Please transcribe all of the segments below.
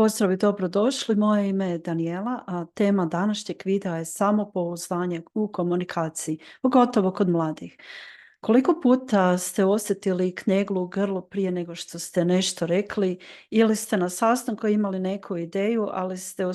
Pozdrav i dobrodošli. Moje ime je Danijela, a tema današnjeg videa je samopouzdanje u komunikaciji, pogotovo kod mladih. Koliko puta ste osjetili kneglu u grlu prije nego što ste nešto rekli ili ste na sastanku imali neku ideju, ali ste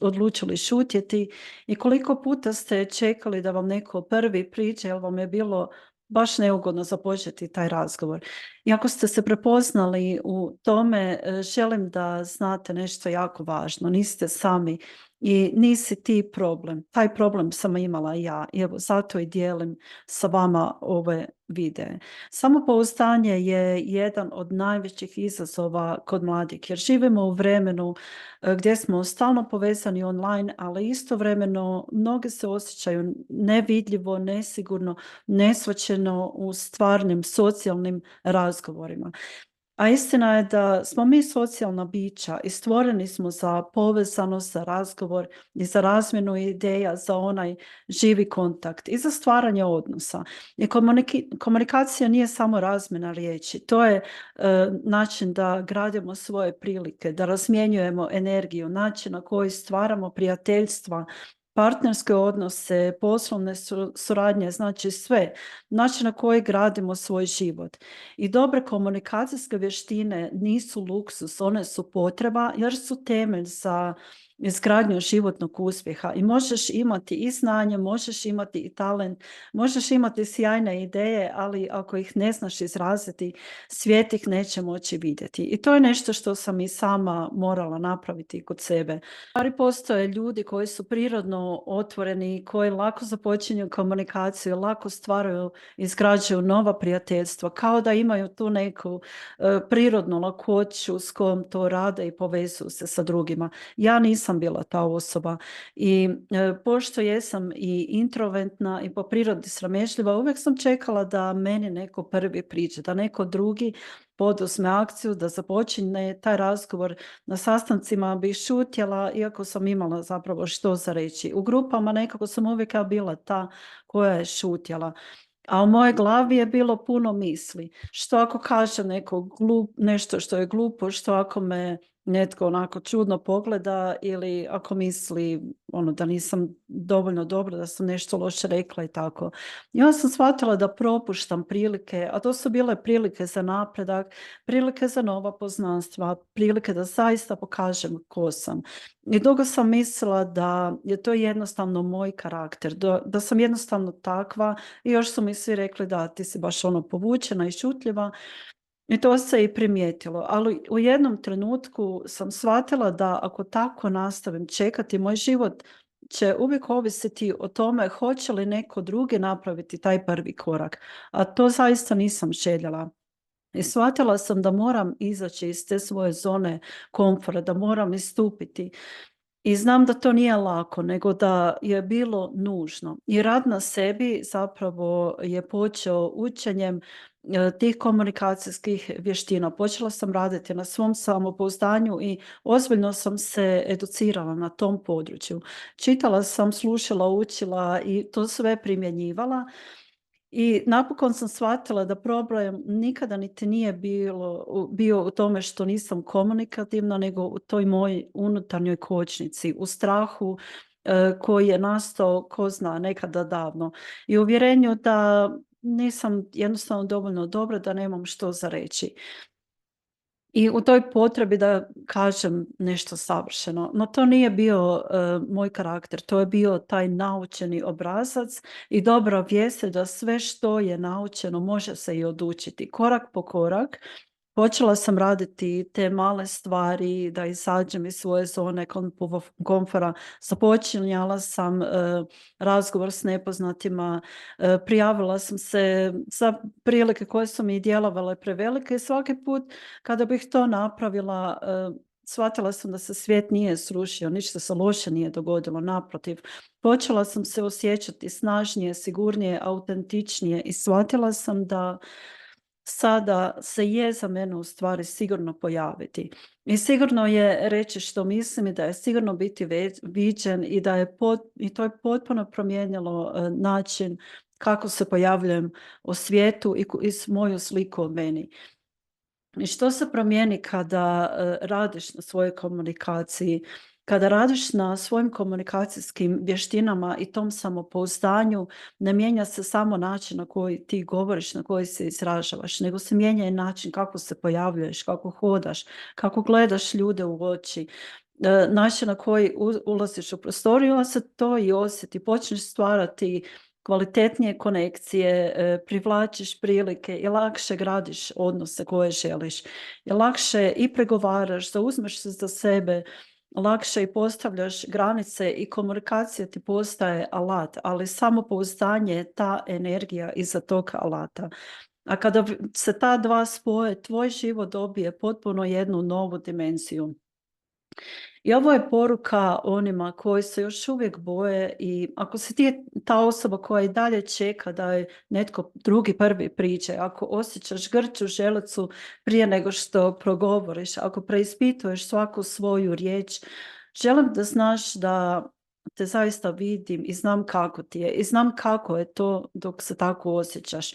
odlučili šutjeti i koliko puta ste čekali da vam neko prvi priđe jer vam je bilo baš neugodno započeti taj razgovor. I ako ste se prepoznali u tome, želim da znate nešto jako važno. Niste sami i nisi ti problem. Taj problem sam imala i ja. I evo, zato i dijelim sa vama ove videe. Samopouzdanje je jedan od najvećih izazova kod mladih, jer živimo u vremenu gdje smo stalno povezani online, ali istovremeno mnogi se osjećaju nevidljivo, nesigurno, neshvaćeno u stvarnim socijalnim razgovorima. A istina je da smo mi socijalna bića i stvoreni smo za povezanost, za razgovor i za razmjenu ideja, za onaj živi kontakt i za stvaranje odnosa. I komunikacija nije samo razmjena riječi, to je način da gradimo svoje prilike, da razmjenjujemo energiju, način na koji stvaramo prijateljstva, partnerske odnose, poslovne suradnje, znači sve, način na koji gradimo svoj život. I dobre komunikacijske vještine nisu luksuz, one su potreba jer su temelj za izgradnju životnog uspjeha. I možeš imati i znanje, možeš imati i talent, možeš imati sjajne ideje, ali ako ih ne znaš izraziti, svijet ih neće moći vidjeti. I to je nešto što sam i sama morala napraviti kod sebe. Ali postoje ljudi koji su prirodno otvoreni, koji lako započinju komunikaciju, lako stvaraju, izgrađuju nova prijateljstva, kao da imaju tu neku prirodnu lakoću s kojom to rade i povezuju se sa drugima. Ja nisam bila ta osoba i pošto jesam i introvertna i po prirodi sramežljiva, uvijek sam čekala da meni neko prvi priđe, da neko drugi poduzme akciju, da započne taj razgovor. Na sastancima bih šutjela, iako sam imala zapravo što za reći. U grupama nekako sam uvijek bila ta koja je šutjela. A u mojoj glavi je bilo puno misli. Što ako kaže nešto što je glupo, što ako me netko onako čudno pogleda ili ako misli da nisam dovoljno dobra, da sam nešto loše rekla i tako. I onda sam shvatila da propuštam prilike, a to su bile prilike za napredak, prilike za nova poznanstva, prilike da zaista pokažem ko sam. I dugo sam mislila da je to jednostavno moj karakter, da sam jednostavno takva i još su mi svi rekli da ti si baš povučena i šutljiva. I to se i primijetilo, ali u jednom trenutku sam shvatila da ako tako nastavim čekati, moj život će uvijek ovisiti o tome hoće li neko drugi napraviti taj prvi korak, a to zaista nisam željela. I shvatila sam da moram izaći iz te svoje zone komfora, da moram istupiti. I znam da to nije lako, nego da je bilo nužno. I rad na sebi zapravo je počeo učenjem tih komunikacijskih vještina. Počela sam raditi na svom samopouzdanju i ozbiljno sam se educirala na tom području. Čitala sam, slušala, učila i to sve primjenjivala. I napokon sam shvatila da problem nikada niti nije bio u tome što nisam komunikativna, nego u toj mojoj unutarnjoj kočnici, u strahu koji je nastao, ko zna, nekada davno. I uvjerenju da nisam jednostavno dovoljno dobra, da nemam što za reći. I u toj potrebi da kažem nešto savršeno. No to nije bio moj karakter, to je bio taj naučeni obrazac i dobra vijest je da sve što je naučeno može se i odučiti. Korak po korak počela sam raditi te male stvari, da izađem iz svoje zone komfora. Započinjala sam razgovor s nepoznatima, prijavila sam se za prilike koje su mi djelovale prevelike i svaki put kada bih to napravila, shvatila sam da se svijet nije srušio, ništa se loše nije dogodilo, naprotiv. Počela sam se osjećati snažnije, sigurnije, autentičnije i shvatila sam da sada se je za mene u stvari sigurno pojaviti. I sigurno je reći što mislim i da je sigurno biti viđen i i to je potpuno promijenilo način kako se pojavljujem u svijetu i moju sliku o meni. I što se promijeni kada radiš na svojoj komunikaciji, kada radiš na svojim komunikacijskim vještinama i tom samopouzdanju, ne mijenja se samo način na koji ti govoriš, na koji se izražavaš, nego se mijenja i način kako se pojavljuješ, kako hodaš, kako gledaš ljude u oči, način na koji ulaziš u prostoriju, a se to i osjeti. Počneš stvarati kvalitetnije konekcije, privlačiš prilike i lakše gradiš odnose koje želiš. I lakše i pregovaraš, zauzmeš se za sebe, lakše i postavljaš granice i komunikacija ti postaje alat, ali samopouzdanje je ta energija iza tog alata. A kada se ta dva spoje, tvoj život dobije potpuno jednu novu dimenziju. I ovo je poruka onima koji se još uvijek boje i ako si ti ta osoba koja i dalje čeka da je netko drugi prvi priđe, ako osjećaš grču želucu prije nego što progovoriš, ako preispituješ svaku svoju riječ, želim da znaš da te zaista vidim i znam kako ti je i znam kako je to dok se tako osjećaš.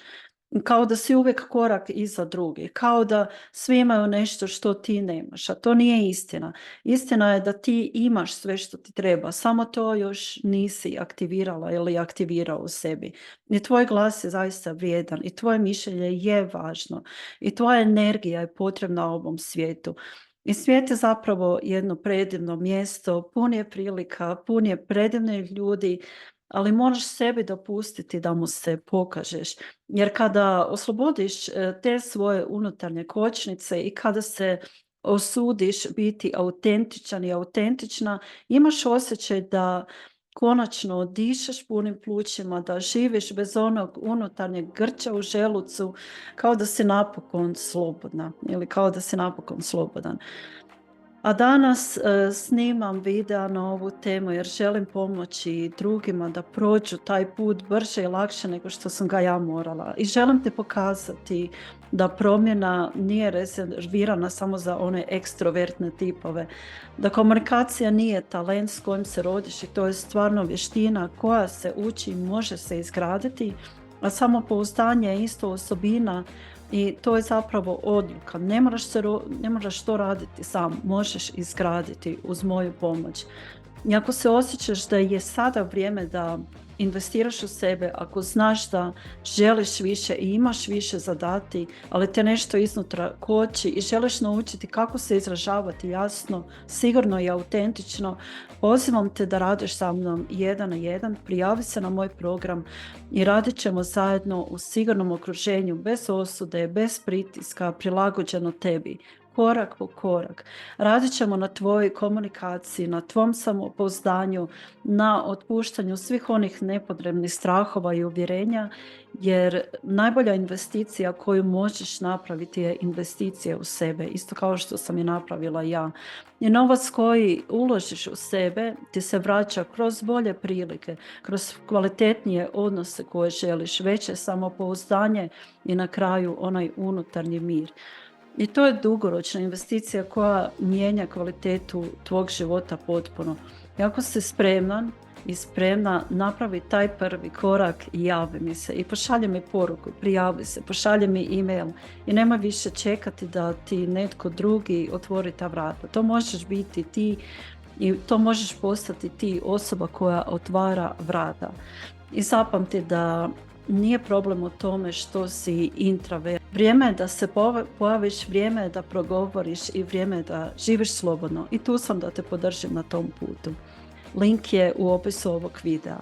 Kao da si uvijek korak iza drugih, kao da svi imaju nešto što ti nemaš, a to nije istina. Istina je da ti imaš sve što ti treba, samo to još nisi aktivirala ili aktivirao u sebi. I tvoj glas je zaista vrijedan i tvoje mišljenje je važno i tvoja energija je potrebna ovom svijetu. I svijet je zapravo jedno predivno mjesto, pun je prilika, pun je predivnih ljudi, ali moraš sebi dopustiti da mu se pokažeš. Jer kada oslobodiš te svoje unutarnje kočnice i kada se osudiš biti autentičan i autentična, imaš osjećaj da konačno dišeš punim plućima, da živiš bez onog unutarnjeg grča u želucu, kao da si napokon slobodna ili kao da si napokon slobodan. A danas snimam videa na ovu temu jer želim pomoći drugima da prođu taj put brže i lakše nego što sam ga ja morala. I želim te pokazati da promjena nije rezervirana samo za one ekstrovertne tipove. Da komunikacija nije talent s kojim se rodiš i to je stvarno vještina koja se uči i može se izgraditi, a samopouzdanje je isto osobina i to je zapravo odluka. Ne moraš to raditi sam, možeš izgraditi uz moju pomoć. I ako se osjećaš da je sada vrijeme da investiraš u sebe, ako znaš da želiš više i imaš više za dati, ali te nešto iznutra koči i želiš naučiti kako se izražavati jasno, sigurno i autentično, pozivam te da radiš sa mnom 1 na 1, prijavi se na moj program i radit ćemo zajedno u sigurnom okruženju, bez osude, bez pritiska, prilagođeno tebi. Korak po korak. Radit ćemo na tvojoj komunikaciji, na tvom samopouzdanju, na otpuštanju svih onih nepotrebnih strahova i uvjerenja, jer najbolja investicija koju možeš napraviti je investicija u sebe, isto kao što sam je napravila ja. I novac koji uložiš u sebe ti se vraća kroz bolje prilike, kroz kvalitetnije odnose koje želiš, veće samopouzdanje i na kraju onaj unutarnji mir. I to je dugoročna investicija koja mijenja kvalitetu tvog života potpuno. I ako si spreman i spremna, napravi taj prvi korak i javi mi se i pošalji mi poruku, prijavi se, pošalji mi e-mail i nema više čekati da ti netko drugi otvori ta vrata. To možeš biti ti i to možeš postati ti, osoba koja otvara vrata. I zapamti da nije problem u tome što si introvert. Vrijeme je da se pojaviš, vrijeme je da progovoriš i vrijeme je da živiš slobodno. I tu sam da te podržim na tom putu. Link je u opisu ovog videa.